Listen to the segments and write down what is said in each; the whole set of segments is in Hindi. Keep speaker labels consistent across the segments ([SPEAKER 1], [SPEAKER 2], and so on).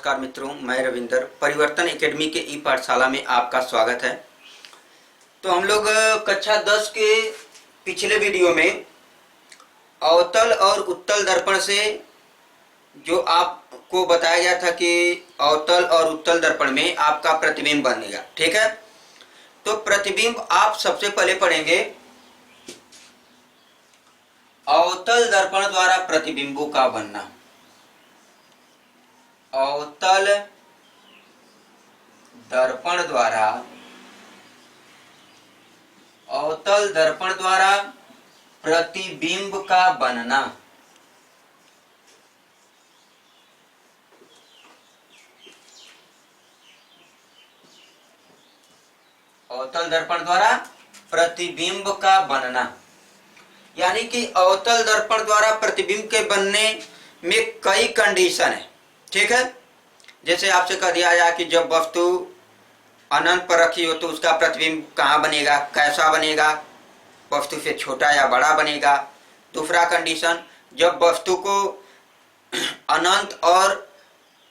[SPEAKER 1] नमस्कार मित्रों, मैं रविंदर परिवर्तन एकेडमी के ई पाठशाला में आपका स्वागत है। तो हम लोग कक्षा 10 के पिछले वीडियो में अवतल और उत्तल दर्पण से जो आपको बताया गया था कि अवतल और उत्तल दर्पण में आपका प्रतिबिंब बनेगा। ठीक है, तो प्रतिबिंब आप सबसे पहले पढ़ेंगे अवतल दर्पण द्वारा प्रतिबिंबों का बनना। अवतल दर्पण द्वारा प्रतिबिंब का बनना। अवतल दर्पण द्वारा प्रतिबिंब का बनना यानी कि अवतल दर्पण द्वारा प्रतिबिंब के बनने में कई कंडीशन है। ठीक है, जैसे आपसे कह दिया जाए कि जब वस्तु अनंत पर रखी हो तो उसका प्रतिबिंब कहाँ बनेगा, कैसा बनेगा, वस्तु से छोटा या बड़ा बनेगा। दूसरा कंडीशन, जब वस्तु को अनंत और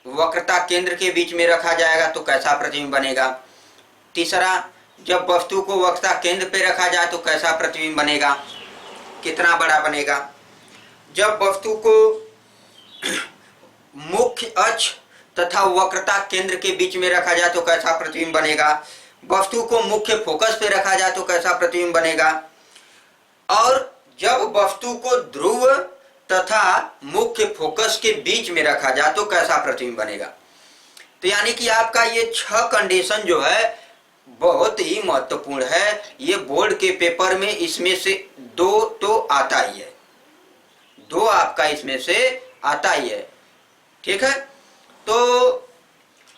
[SPEAKER 1] वक्रता केंद्र के बीच में रखा जाएगा तो कैसा प्रतिबिंब बनेगा। तीसरा, जब वस्तु को वक्रता केंद्र पे रखा जाए तो कैसा प्रतिबिंब बनेगा, कितना बड़ा बनेगा। जब वस्तु को मुख्य अक्ष तथा वक्रता केंद्र के बीच में रखा जाए तो कैसा प्रतिबिंब बनेगा। वस्तु को मुख्य फोकस पे रखा जाए तो कैसा प्रतिबिंब बनेगा। और जब वस्तु को ध्रुव तथा मुख्य फोकस के बीच में रखा जाए तो कैसा प्रतिबिंब बनेगा। तो यानी कि आपका ये 6 कंडीशन जो है बहुत ही महत्वपूर्ण है। ये बोर्ड के पेपर में इसमें से 2 तो आता ही है, 2 आपका इसमें से आता ही है। ठीक है, तो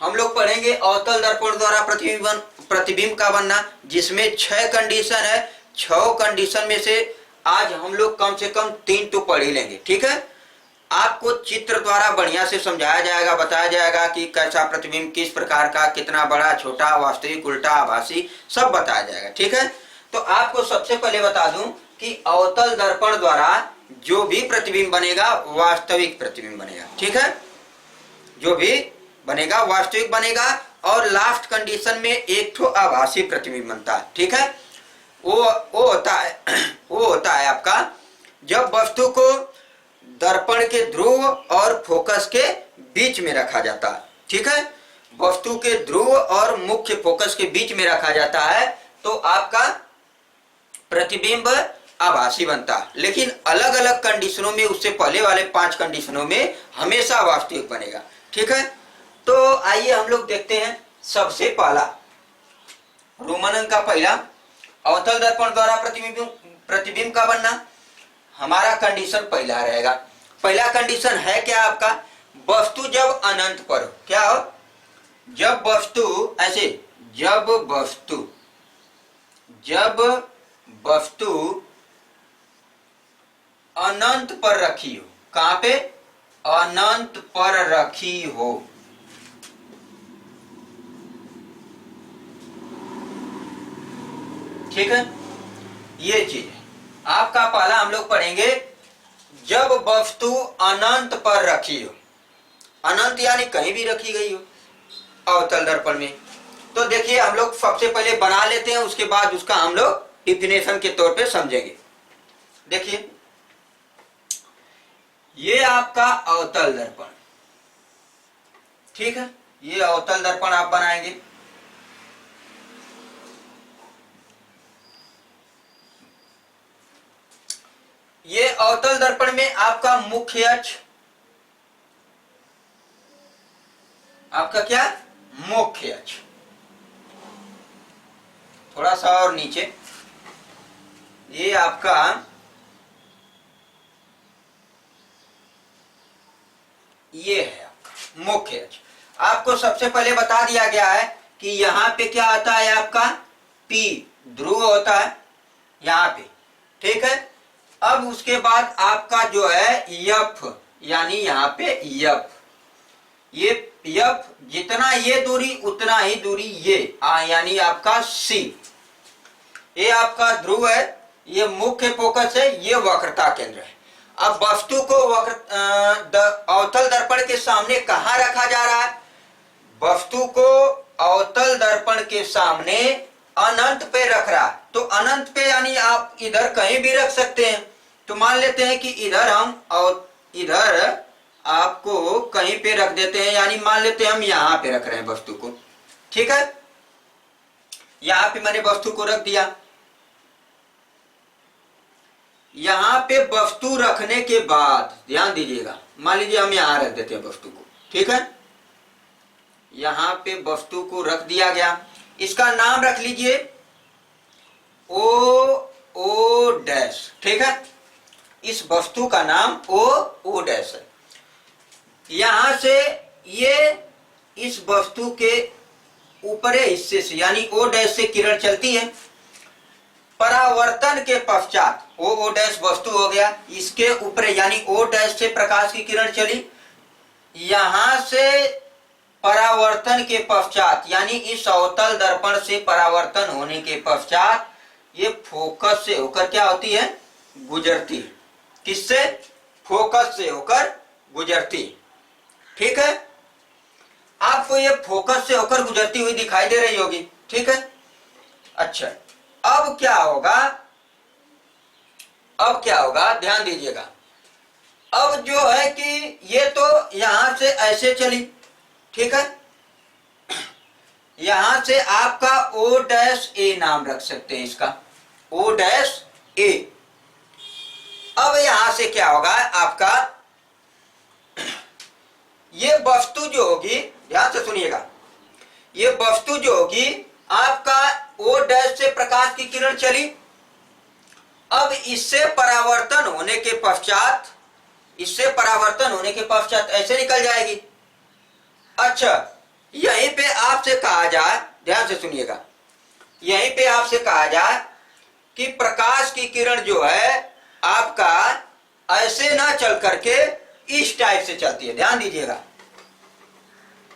[SPEAKER 1] हम लोग पढ़ेंगे अवतल दर्पण द्वारा प्रतिबिंब का बनना, जिसमें 6 कंडीशन है। 6 कंडीशन में से आज हम लोग कम से कम 3 तो पढ़ ही लेंगे। ठीक है, आपको चित्र द्वारा बढ़िया से समझाया जाएगा, बताया जाएगा कि कैसा प्रतिबिंब किस प्रकार का, कितना बड़ा, छोटा, वास्तविक, उल्टा, आभासी, सब बताया जाएगा। ठीक है, तो आपको सबसे पहले बता दूं कि अवतल दर्पण द्वारा जो भी प्रतिबिंब बनेगा वास्तविक प्रतिबिंब बनेगा। ठीक है, जो भी बनेगा वास्तविक बनेगा। और लास्ट कंडीशन में एक ठो आभासी प्रतिबिंब बनता है। ठीक है, वो होता है आपका जब वस्तु को दर्पण के ध्रुव और फोकस के बीच में रखा जाता है। ठीक है, वस्तु के ध्रुव और मुख्य फोकस के बीच में रखा जाता है तो आपका प्रतिबिंब आभासी बनता है। लेकिन अलग अलग कंडीशनों में, उससे पहले वाले 5 कंडीशनों में हमेशा वास्तविक बनेगा। ठीक है, तो आइए हम लोग देखते हैं। सबसे पहला रोमन अंक का पहला, अवतल दर्पण द्वारा प्रतिबिंब का बनना। हमारा कंडीशन पहला रहेगा। पहला कंडीशन है क्या आपका, वस्तु जब अनंत पर हो। क्या हो, जब वस्तु अनंत पर रखी हो। कहां पे, अनंत पर रखी हो। ठीक है, ये चीज है आपका पहला। हम लोग पढ़ेंगे जब वस्तु अनंत पर रखी हो। अनंत यानी कहीं भी रखी गई हो अवतल दर्पण में। तो देखिए, हम लोग सबसे पहले बना लेते हैं, उसके बाद उसका हम लोग डिफिनेशन के तौर पे समझेंगे। देखिए, ये आपका अवतल दर्पण। ठीक है, ये अवतल दर्पण आप बनाएंगे। ये अवतल दर्पण में आपका मुख्य अक्ष, आपका क्या, मुख्य अक्ष, थोड़ा सा और नीचे, ये आपका ये है आपका मुख्य अक्ष। आपको सबसे पहले बता दिया गया है कि यहां पे क्या आता है आपका, P ध्रुव होता है यहां पे। ठीक है, अब उसके बाद आपका जो है F, यानी यहाँ पे F, ये F जितना ये दूरी उतना ही दूरी ये यानी आपका C। ये आपका ध्रुव है, ये मुख्य फोकस है, ये वक्रता केंद्र है। अब वस्तु को अवतल दर्पण के सामने कहाँ रखा जा रहा है, वस्तु को अवतल दर्पण के सामने अनंत पे रख रहा, तो अनंत पे यानी आप इधर कहीं भी रख सकते हैं। तो मान लेते हैं कि इधर हम और इधर आपको कहीं पे रख देते हैं, यानी मान लेते हैं हम यहां पे रख रहे हैं वस्तु को, ठीक है। यहां पे मैंने वस्तु को रख दिया। यहां पे वस्तु रखने के बाद ध्यान दीजिएगा, मान लीजिए हम यहां रख देते हैं वस्तु को, ठीक है। यहां पे वस्तु को रख दिया गया, इसका नाम रख लीजिए ओ डैश, ठीक है। इस वस्तु का नाम ओ डैश है। यहां से ये इस वस्तु के ऊपरी हिस्से से यानी ओ डैश से किरण चलती है। परावर्तन के पश्चात ओ डैश वस्तु हो गया, इसके ऊपर यानी ओ डैश से प्रकाश की किरण चली। यहां से परावर्तन के पश्चात यानी इस अवतल दर्पण से परावर्तन होने के पश्चात ये फोकस से होकर क्या होती है, गुजरती है। किससे? फोकस से होकर गुजरती, ठीक है। आपको ये फोकस से होकर गुजरती हुई दिखाई दे रही होगी, ठीक है। अच्छा, अब क्या होगा, अब क्या होगा ध्यान दीजिएगा। अब जो है कि ये तो यहां से ऐसे चली, ठीक है। यहां से आपका ओ डैश ए नाम रख सकते हैं इसका, ओ डैश ए। अब यहां से क्या होगा आपका, ये वस्तु जो होगी, ध्यान से सुनिएगा, ये वस्तु जो होगी आपका ओ डैश से प्रकाश की किरण चली। अब इससे परावर्तन होने के पश्चात, इससे परावर्तन होने के पश्चात ऐसे निकल जाएगी। अच्छा, यहीं पे आपसे कहा जाए, ध्यान से सुनिएगा, यहीं पे आपसे कहा जाए कि प्रकाश की किरण जो है आपका ऐसे ना चल करके इस टाइप से चलती है। ध्यान दीजिएगा,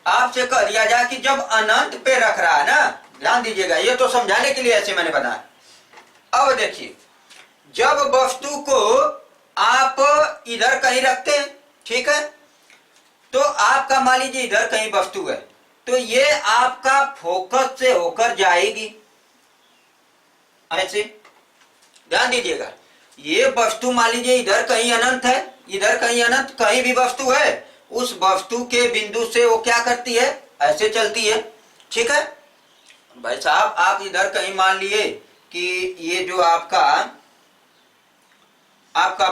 [SPEAKER 1] आपसे कह दिया जाए कि जब अनंत पे रख रहा है ना, ध्यान दीजिएगा, ये तो समझाने के लिए ऐसे मैंने बताया। अब देखिए, जब वस्तु को आप इधर कहीं रखते हैं, ठीक है, तो आपका मान लीजिए इधर कहीं वस्तु है, तो ये आपका फोकस से होकर जाएगी ऐसे। ध्यान दीजिएगा, ये वस्तु मान लीजिए इधर कहीं अनंत है, इधर कहीं अनंत, कहीं भी वस्तु है, उस वस्तु के बिंदु से वो क्या करती है, ऐसे चलती है, ठीक है। भाई साहब, आप इधर कहीं मान लिए कि ये जो आपका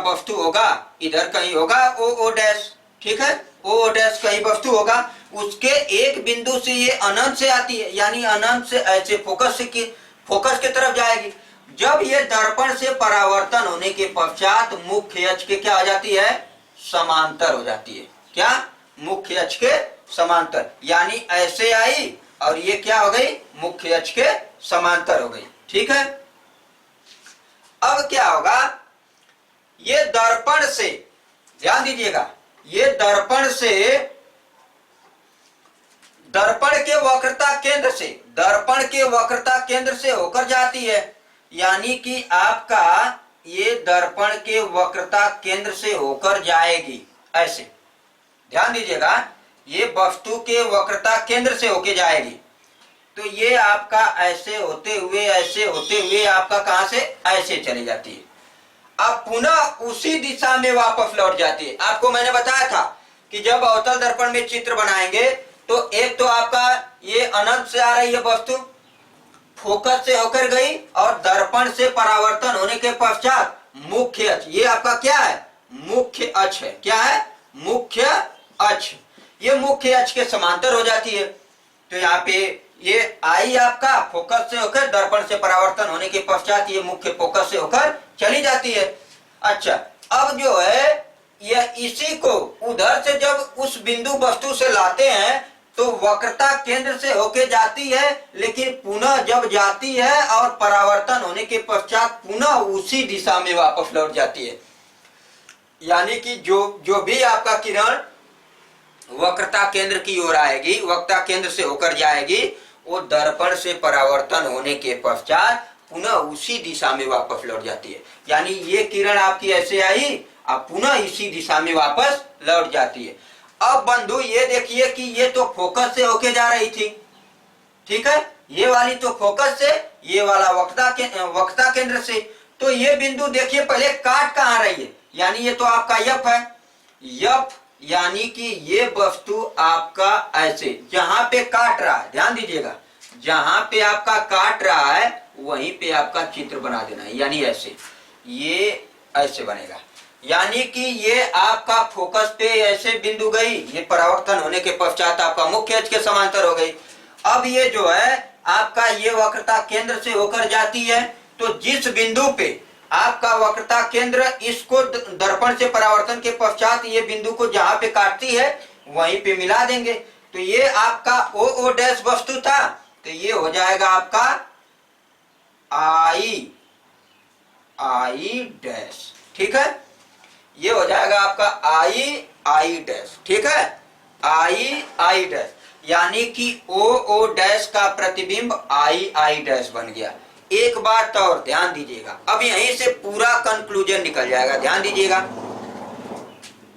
[SPEAKER 1] वस्तु होगा, इधर कहीं होगा ओ डैश, ठीक है, ओ डैश कहीं वस्तु होगा, उसके एक बिंदु से ये अनंत से आती है, यानी अनंत से ऐसे फोकस के तरफ जाएगी। जब ये दर्पण से परावर्तन होने के पश्चात मुख्य अक्ष के क्या हो जाती है, समांतर हो जाती है। क्या? मुख्य अक्ष के समांतर, यानी ऐसे आई और ये क्या हो गई, मुख्य अक्ष के समांतर हो गई, ठीक है। अब क्या होगा, ये दर्पण से, ध्यान दीजिएगा, ये दर्पण से, दर्पण के वक्रता केंद्र से, दर्पण के वक्रता केंद्र से होकर जाती है, यानी कि आपका ये दर्पण के वक्रता केंद्र से होकर जाएगी ऐसे। ध्यान दीजिएगा, ये वस्तु के वक्रता केंद्र से होके जाएगी, तो ये आपका ऐसे होते हुए आपका कहां से, ऐसे चली जाती है। अब पुनः उसी दिशा में वापस लौट जाती है। आपको मैंने बताया था कि जब अवतल दर्पण में चित्र बनाएंगे तो एक तो आपका ये अनंत से आ रही है वस्तु, फोकस से होकर गई और दर्पण से परावर्तन होने के पश्चात मुख्य अक्ष, ये आपका क्या है, मुख्य अक्ष है। क्या है? मुख्य अक्ष। ये मुख्य अक्ष के समांतर हो जाती है। तो यहाँ पे ये आई आपका फोकस से होकर दर्पण से परावर्तन होने के पश्चात ये मुख्य फोकस से होकर चली जाती है। अच्छा, अब जो है ये इसी को उधर से जब उस बिंदु वस्तु से लाते हैं तो वक्रता केंद्र से होके जाती है, लेकिन पुनः जब जाती है और परावर्तन होने के पश्चात पुनः उसी दिशा में वापस लौट जाती है। यानी कि जो भी आपका किरण वक्रता केंद्र की ओर आएगी, वक्रता केंद्र से होकर जाएगी, वो दर्पण से परावर्तन होने के पश्चात पुनः उसी दिशा में वापस लौट जाती है। यानी ये किरण आपकी ऐसे आई, अब पुनः इसी दिशा में वापस लौट जाती है। अब बंधु ये देखिए कि ये तो फोकस से होके जा रही थी, ठीक है, ये वाली तो फोकस से, ये वाला वक्रता केंद्र से। तो ये बिंदु देखिए पहले काट कहां रही है, यानी ये तो आपका यफ है, यफ यानी कि ये वस्तु आपका ऐसे जहां पे काट रहा है, ध्यान दीजिएगा, जहां पे आपका काट रहा है वहीं पे आपका चित्र बना देना है, यानी ऐसे, ये ऐसे बनेगा, यानी कि ये आपका फोकस पे ऐसे बिंदु गई, ये परावर्तन होने के पश्चात आपका मुख्य अक्ष के समांतर हो गई। अब ये जो है आपका ये वक्रता केंद्र से होकर जाती है, तो जिस बिंदु पे आपका वक्रता केंद्र इसको दर्पण से परावर्तन के पश्चात ये बिंदु को जहां पे काटती है वहीं पे मिला देंगे। तो ये आपका ओ डैश वस्तु था, तो ये हो जाएगा आपका आई डैश, ठीक है, ये हो जाएगा आपका आई डैश, ठीक है, आई डैश, यानी कि ओ डैश का प्रतिबिंब आई डैश बन गया। एक बात और ध्यान दीजिएगा, अब यहीं से पूरा कंक्लूजन निकल जाएगा, ध्यान दीजिएगा।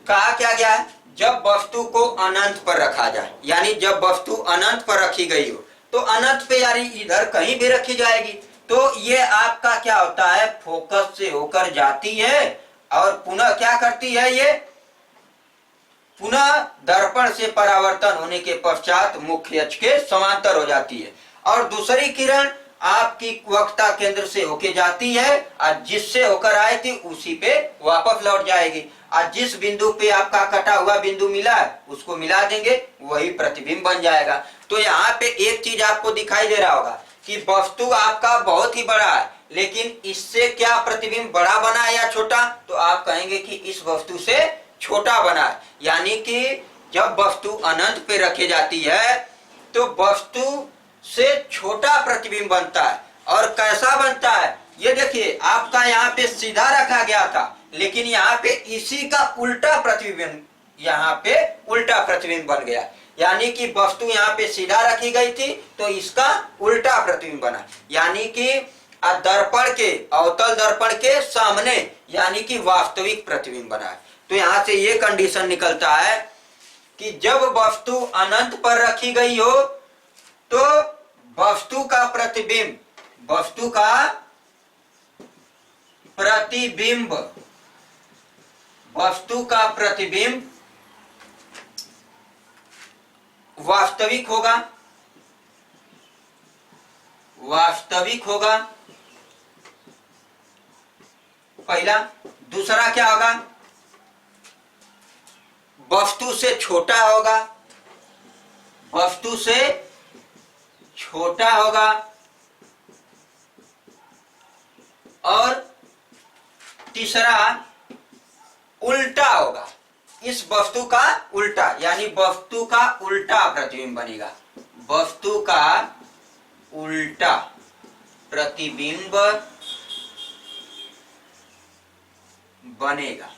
[SPEAKER 1] कहा क्या गया है, जब वस्तु को अनंत पर रखा जाए, यानी जब वस्तु अनंत पर रखी गई हो तो अनंत पे यानी इधर कहीं भी रखी जाएगी, तो ये आपका क्या होता है, फोकस से होकर जाती है और पुनः क्या करती है, ये पुनः दर्पण से परावर्तन होने के पश्चात मुख्य अक्ष के समांतर हो जाती है, और दूसरी किरण आपकी वक्रता केंद्र से होके जाती है और जिससे होकर आई थी उसी पे वापस लौट जाएगी, और जिस बिंदु पे आपका कटा हुआ बिंदु मिला है उसको मिला देंगे, वही प्रतिबिंब बन जाएगा। तो यहाँ पे एक चीज आपको दिखाई दे रहा होगा कि वस्तु आपका बहुत ही बड़ा है, लेकिन इससे क्या प्रतिबिंब बड़ा बना है या छोटा, तो आप कहेंगे कि इस वस्तु से छोटा बना है, यानी कि जब वस्तु अनंत पे रखी जाती है तो वस्तु से छोटा प्रतिबिंब बनता है। और कैसा बनता है, ये देखिए आपका यहाँ पे सीधा रखा गया था, लेकिन यहाँ पे इसी का उल्टा प्रतिबिंब, यहाँ पे उल्टा प्रतिबिंब बन गया, यानी कि वस्तु यहाँ पे सीधा रखी गई थी तो इसका उल्टा प्रतिबिंब बना, यानी कि दर्पण के, अवतल दर्पण के सामने, यानी कि वास्तविक प्रतिबिंब बना है। तो यहाँ से ये कंडीशन निकलता है कि जब वस्तु अनंत पर रखी गई हो तो वस्तु का प्रतिबिंब, वस्तु का प्रतिबिंब, वस्तु का प्रतिबिंब वास्तविक होगा, वास्तविक होगा पहला। दूसरा क्या होगा, वस्तु से छोटा होगा, वस्तु से छोटा होगा, और तीसरा उल्टा होगा, इस वस्तु का उल्टा, यानी वस्तु का उल्टा प्रतिबिंब बनेगा, वस्तु का उल्टा प्रतिबिंब बनेगा,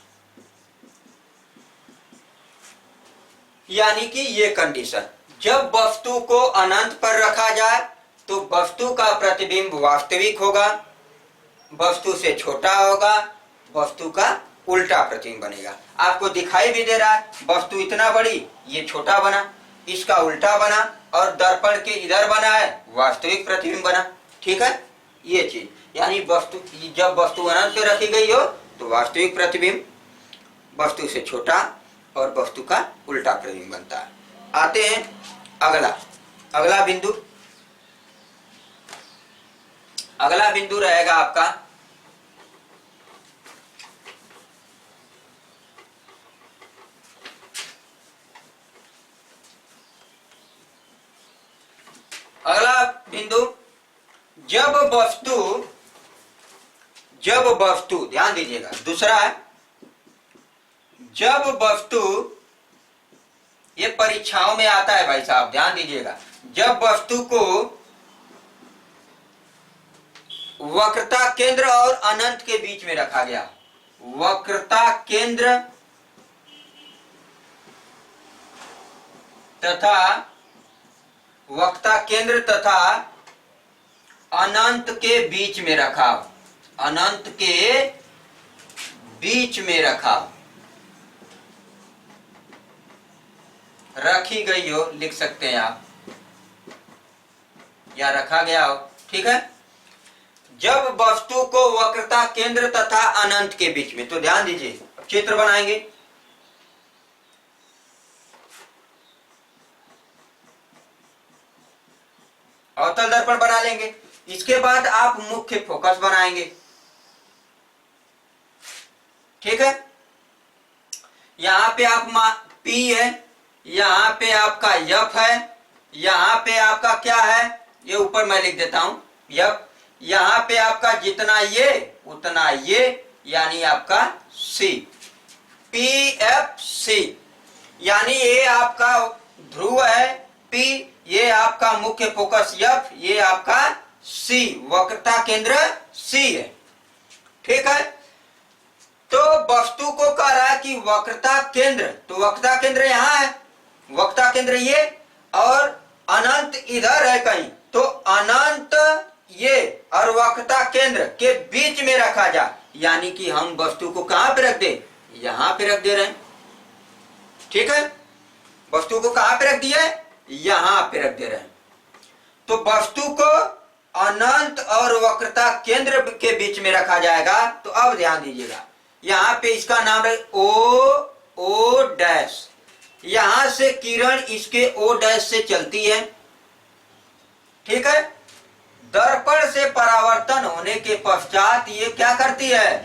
[SPEAKER 1] यानी कि ये कंडीशन, जब वस्तु को अनंत पर रखा जाए तो वस्तु का प्रतिबिंब वास्तविक होगा, वस्तु से छोटा होगा, वस्तु का उल्टा प्रतिबिंब बनेगा। आपको दिखाई भी दे रहा है, वस्तु इतना बड़ी, ये छोटा बना, इसका उल्टा बना, और दर्पण के इधर बना है, वास्तविक प्रतिबिंब बना, ठीक है, ये चीज, यानी वस्तु, जब वस्तु अनंत पे रखी गई हो तो वास्तविक प्रतिबिंब वस्तु से छोटा और वस्तु का उल्टा प्रतिबिंब बनता है। आते हैं अगला बिंदु, अगला बिंदु रहेगा आपका जब वस्तु ध्यान दीजिएगा, दूसरा है जब वस्तु, ये परीक्षाओं में आता है भाई साहब, ध्यान दीजिएगा, जब वस्तु को वक्रता केंद्र और अनंत के बीच में रखा गया, वक्रता केंद्र तथा वक्रता केंद्र तथा अनंत के बीच में रखा, अनंत के बीच में रखा, रखी गई हो, लिख सकते हैं आप, या रखा गया हो। ठीक है, जब वस्तु को वक्रता केंद्र तथा अनंत के बीच में, तो ध्यान दीजिए, चित्र बनाएंगे। अवतल दर्पण बना लेंगे। इसके बाद आप मुख्य फोकस बनाएंगे। ठीक है, यहां पे आप P है, यहां पे आपका F है, यहां पे आपका क्या है, ये ऊपर मैं लिख देता हूं F, यहां पे आपका जितना ये उतना ये, यानी आपका C, PFC, यानी ये आपका ध्रुव है P, ये आपका मुख्य फोकस F, ये आपका C, वक्रता केंद्र C है। ठीक है, तो वस्तु को कह रहा है कि वक्रता केंद्र, तो वक्रता केंद्र यहां है, वक्रता केंद्र ये, और अनंत इधर है कहीं, तो अनंत ये और वक्रता केंद्र के बीच में रखा जा, यानी कि हम वस्तु को कहां पे रख दे, यहां पे रख दे रहे हैं। ठीक है, वस्तु को कहां पे रख दिया, यहां पे रख दे रहे हैं। तो वस्तु को अनंत और वक्रता केंद्र के बीच में रखा जाएगा। तो अब ध्यान दीजिएगा, यहां पे इसका नाम है O डैश, यहां से किरण इसके O डैश से चलती है। ठीक है, दर्पण से परावर्तन होने के पश्चात ये क्या करती है,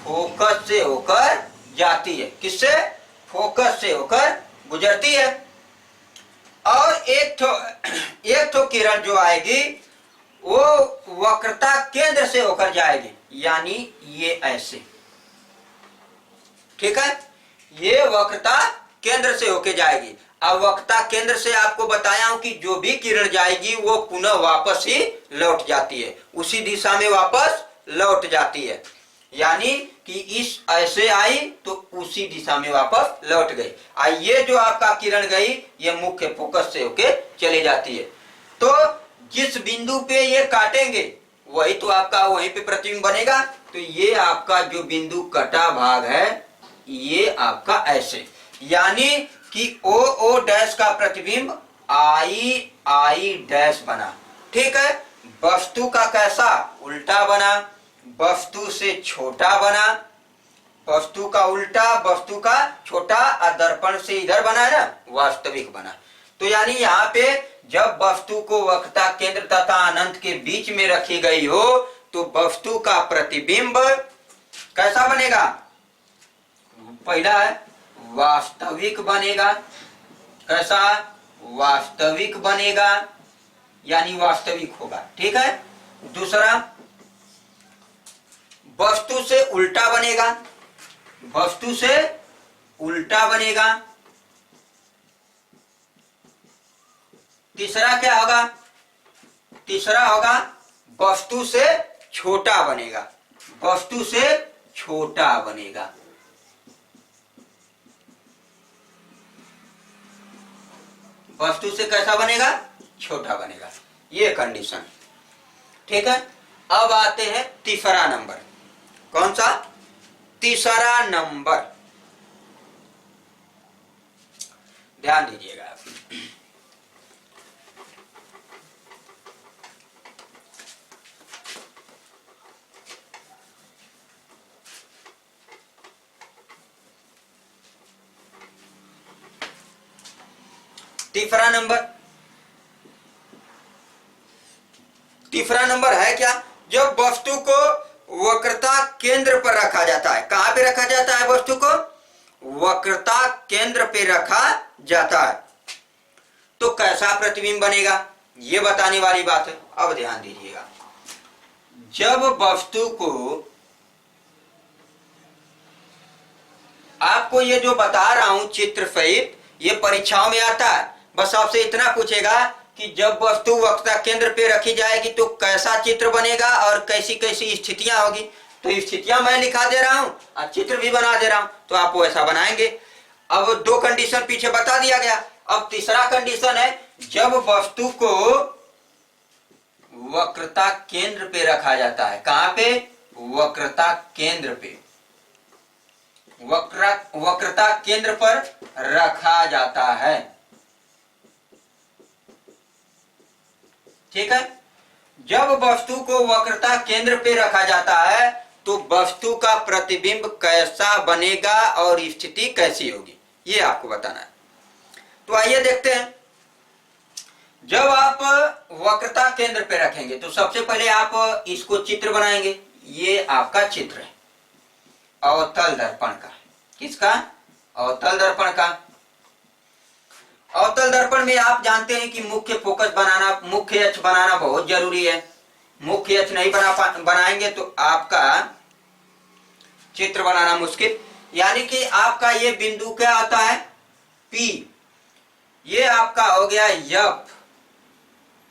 [SPEAKER 1] फोकस से होकर जाती है। किससे, फोकस से होकर गुजरती है, और एक ठो किरण जो आएगी वो वक्रता केंद्र से होकर जाएगी, यानी ये ऐसे। ठीक है, ये वक्रता केंद्र से होकर जाएगी। अब वक्रता केंद्र से आपको बताया हूं कि जो भी किरण जाएगी वो पुनः वापस ही लौट जाती है, उसी दिशा में वापस लौट जाती है, यानी कि इस ऐसे आई तो उसी दिशा में वापस लौट गई। ये जो आपका किरण गई ये मुख्य फोकस से होके चले जाती है। तो जिस बिंदु पे ये काटेंगे वही तो आपका वहीं पे प्रतिबिंब बनेगा। तो ये आपका जो बिंदु कटा भाग है ये आपका ऐसे, यानी कि O डैश का प्रतिबिंब I डैश बना। ठीक है, वस्तु का कैसा, उल्टा बना, वस्तु से छोटा बना, वस्तु का उल्टा, वस्तु का छोटा, और दर्पण से इधर बना है ना, वास्तविक बना। तो यानी यहाँ पे जब वस्तु को वक्रता केंद्र तथा अनंत के बीच में रखी गई हो तो वस्तु का प्रतिबिंब कैसा बनेगा, पहला है वास्तविक बनेगा। कैसा, वास्तविक बनेगा, यानी वास्तविक होगा। ठीक है, दूसरा वस्तु से उल्टा बनेगा, वस्तु से उल्टा बनेगा। तीसरा क्या होगा, तीसरा होगा वस्तु से छोटा बनेगा, वस्तु से छोटा बनेगा। वस्तु से कैसा बनेगा, छोटा बनेगा, ये कंडीशन। ठीक है, अब आते हैं तीसरा नंबर। कौन सा, तीसरा नंबर, ध्यान दीजिएगा। तीसरा नंबर, तीसरा नंबर है क्या, जब वस्तु को वक्रता केंद्र पर रखा जाता है। कहां पे रखा जाता है, वस्तु को वक्रता केंद्र पे रखा जाता है तो कैसा प्रतिबिंब बनेगा, ये बताने वाली बात है। अब ध्यान दीजिएगा, जब वस्तु को, आपको ये जो बता रहा हूं चित्र सहित, ये परीक्षाओं में आता है। बस आपसे इतना पूछेगा कि जब वस्तु वक्रता केंद्र पे रखी जाएगी तो कैसा चित्र बनेगा और कैसी कैसी स्थितियां होगी। तो स्थितियां मैं लिखा दे रहा हूं और चित्र भी बना दे रहा हूं, तो आप वैसा बनाएंगे। अब दो कंडीशन पीछे बता दिया गया। अब तीसरा कंडीशन है, जब वस्तु को वक्रता केंद्र पे रखा जाता है। कहां पे, वक्रता केंद्र पे, वक्रता केंद्र पर रखा जाता है। ठीक है, जब वस्तु को वक्रता केंद्र पे रखा जाता है तो वस्तु का प्रतिबिंब कैसा बनेगा और स्थिति कैसी होगी, ये आपको बताना है। तो आइए देखते हैं। जब आप वक्रता केंद्र पे रखेंगे तो सबसे पहले आप इसको चित्र बनाएंगे। ये आपका चित्र है अवतल दर्पण का। किसका? अवतल दर्पण का। अवतल दर्पण में आप जानते हैं कि मुख्य फोकस बनाना, मुख्य अक्ष बनाना बहुत जरूरी है। मुख्य अक्ष नहीं बनाएंगे तो आपका चित्र बनाना मुश्किल। यानी कि आपका ये बिंदु क्या आता है? P। ये आपका हो गया F।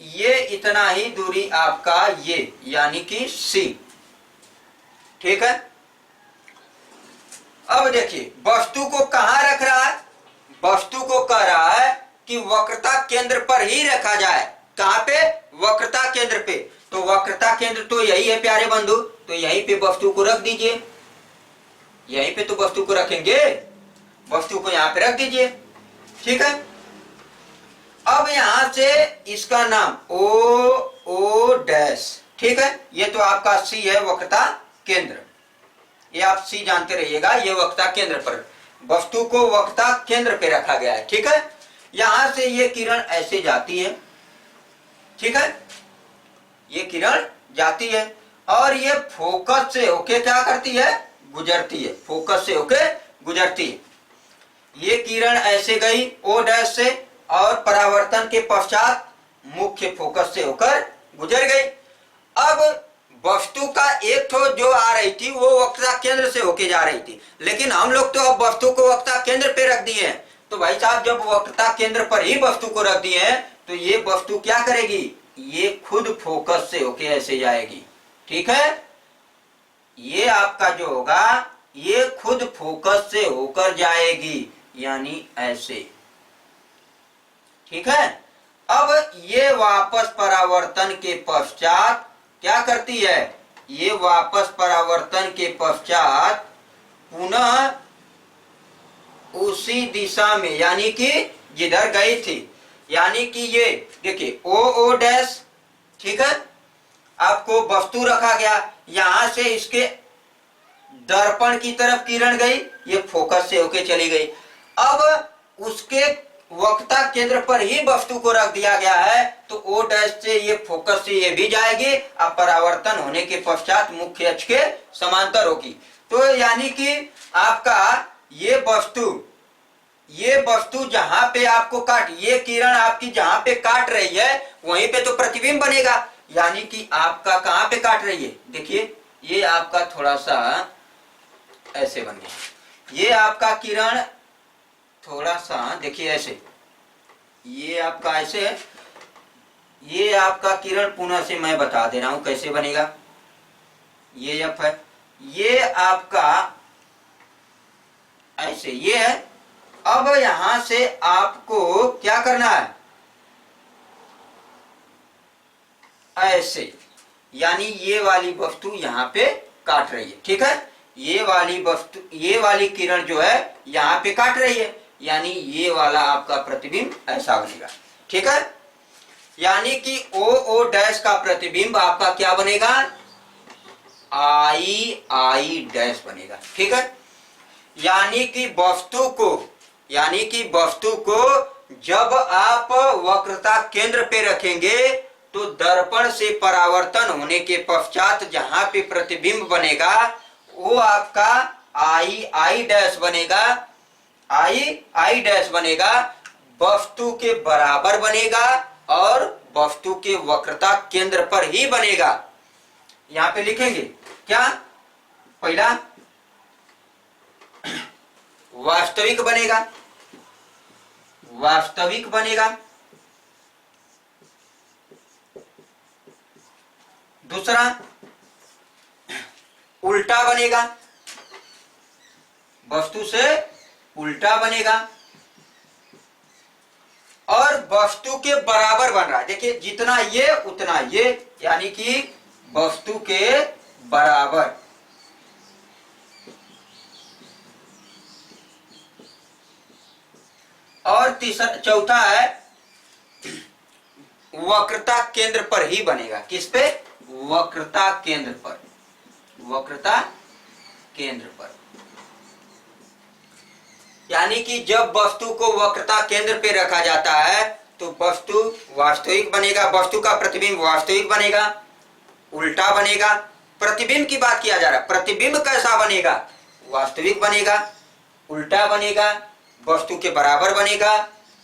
[SPEAKER 1] ये इतना ही दूरी आपका ये यानी कि C। ठीक है, अब देखिए वस्तु को कहां रख रहा है? वस्तु को कह रहा है कि वक्रता केंद्र पर ही रखा जाए। कहां पे? वक्रता केंद्र पे। तो वक्रता केंद्र तो यही है प्यारे बंधु, तो यहीं पे वस्तु को रख दीजिए। यहीं पे तो वस्तु को रखेंगे, वस्तु को यहां पे रख दीजिए। ठीक है, अब यहां से इसका नाम ओ डैश। ठीक है, ये तो आपका सी है वक्रता केंद्र। ये आप सी जानते रहिएगा, ये वक्रता केंद्र पर, वस्तु को वक्रता केंद्र पे रखा गया है। ठीक है, यहां से ये किरण ऐसे जाती है। ठीक है, ये किरण जाती है और ये फोकस से होके क्या करती है? गुजरती है। फोकस से होके गुजरती है। ये किरण ऐसे गई ओ डैश से और परावर्तन के पश्चात मुख्य फोकस से होकर गुजर गई। अब वस्तु का एक ठो जो आ रही थी वो वक्रता केंद्र से होके जा रही थी, लेकिन हम लोग तो अब वस्तु को वक्रता केंद्र पे रख दिए हैं। तो भाई साहब जब वक्रता केंद्र पर ही वस्तु को रख दिए हैं तो ये वस्तु क्या करेगी? ये खुद फोकस से होके ऐसे जाएगी। ठीक है, ये आपका जो होगा ये खुद फोकस से होकर जाएगी, यानी ऐसे। ठीक है, अब ये वापस परावर्तन के पश्चात क्या करती है? ये वापस परावर्तन के पश्चात पुनः उसी दिशा में, यानी कि जिधर गई थी, यानी कि ये देखिए ओ डैश। ठीक है, आपको वस्तु रखा गया, यहां से इसके दर्पण की तरफ किरण गई, ये फोकस से होके चली गई। अब उसके वक्रता केंद्र पर ही वस्तु को रख दिया गया है तो ओ डैश से ये फोकस से ये भी जाएगी और परावर्तन होने के पश्चात मुख्य अक्ष के समांतर होगी। तो यानी कि आपका ये वस्तु जहां पे आपको ये किरण आपकी जहां पे काट रही है वहीं पे तो प्रतिबिंब बनेगा। यानी कि आपका कहां पे काट रही है? देखिए ये आपका थोड़ा सा ऐसे बन गया। ये आपका किरण थोड़ा सा देखिए ऐसे, ये आपका ऐसे है। ये आपका किरण पुनः से मैं बता दे रहा हूं कैसे बनेगा। ये एफ है, ये आपका ऐसे ये है। अब यहां से आपको क्या करना है? ऐसे, यानी ये वाली वस्तु यहां पे काट रही है। ठीक है, ये वाली वस्तु, ये वाली किरण जो है यहां पे काट रही है, यानी ये वाला आपका प्रतिबिंब ऐसा बनेगा। ठीक है, यानी कि ओ डैश का प्रतिबिंब आपका क्या बनेगा? आई डैश बनेगा। ठीक है, यानी कि वस्तु को जब आप वक्रता केंद्र पे रखेंगे तो दर्पण से परावर्तन होने के पश्चात जहां पे प्रतिबिंब बनेगा वो आपका आई डैश बनेगा। आई डैश बनेगा, वस्तु के बराबर बनेगा और वस्तु के वक्रता केंद्र पर ही बनेगा। यहां पे लिखेंगे क्या? पहला वास्तविक बनेगा, वास्तविक बनेगा। दूसरा उल्टा बनेगा, वस्तु से उल्टा बनेगा। और वस्तु के बराबर बन रहा है, देखिए जितना ये उतना ये, यानी कि वस्तु के बराबर। और तीसरा चौथा है वक्रता केंद्र पर ही बनेगा। किस पे? वक्रता केंद्र पर, वक्रता केंद्र पर। यानी कि जब वस्तु को वक्रता केंद्र पे रखा जाता है तो वस्तु वास्तविक बनेगा, वस्तु का प्रतिबिंब वास्तविक बनेगा, उल्टा बनेगा। प्रतिबिंब की बात किया जा रहा है, प्रतिबिंब कैसा बनेगा? वास्तविक बनेगा, उल्टा बनेगा, वस्तु के बराबर बनेगा,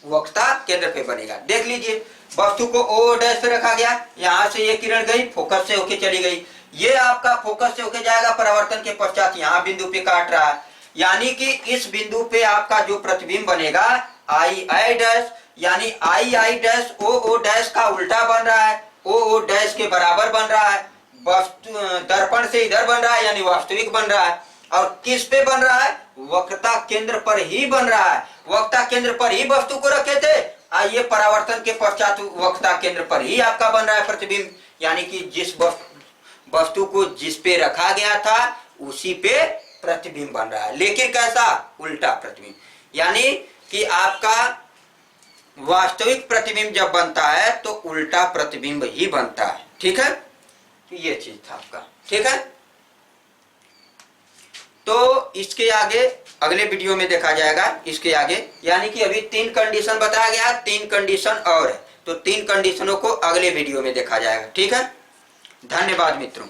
[SPEAKER 1] वक्रता केंद्र पे बनेगा। देख लीजिए, वस्तु को ओ डैश पे रखा गया, यहां से ये किरण गई, फोकस से होके चली गई, ये आपका फोकस से होके जाएगा, परावर्तन के पश्चात यहाँ बिंदु पे काट रहा है। यानी कि इस बिंदु पे आपका जो प्रतिबिंब बनेगा आई आई डैश, यानी आई I dash O O dash का उल्टा बन रहा है, ओ ओ डैश के बराबर बन रहा है, वस्तु दर्पण से इधर बन रहा है यानी वास्तविक बन रहा है। और किस पे बन रहा है? वक्रता केंद्र पर ही बन रहा है। वक्रता केंद्र पर ही वस्तु को रखे थे, आइए परावर्तन के पश्चात वक्रता केंद्र पर ही आपका बन रहा है प्रतिबिंब। यानी कि जिस वस्तु को जिस पे रखा गया था उसी पे प्रतिबिंब बन रहा है, लेकिन कैसा? उल्टा प्रतिबिंब। यानी कि आपका वास्तविक प्रतिबिंब जब बनता है तो उल्टा प्रतिबिंब ही बनता है। ठीक है, तो ये चीज था आपका। ठीक है, तो इसके आगे अगले वीडियो में देखा जाएगा इसके आगे। यानी कि अभी 3 कंडीशन बताया गया, 3 कंडीशन और है, तो 3 कंडीशनों को अगले वीडियो में देखा जाएगा। ठीक है, धन्यवाद मित्रों।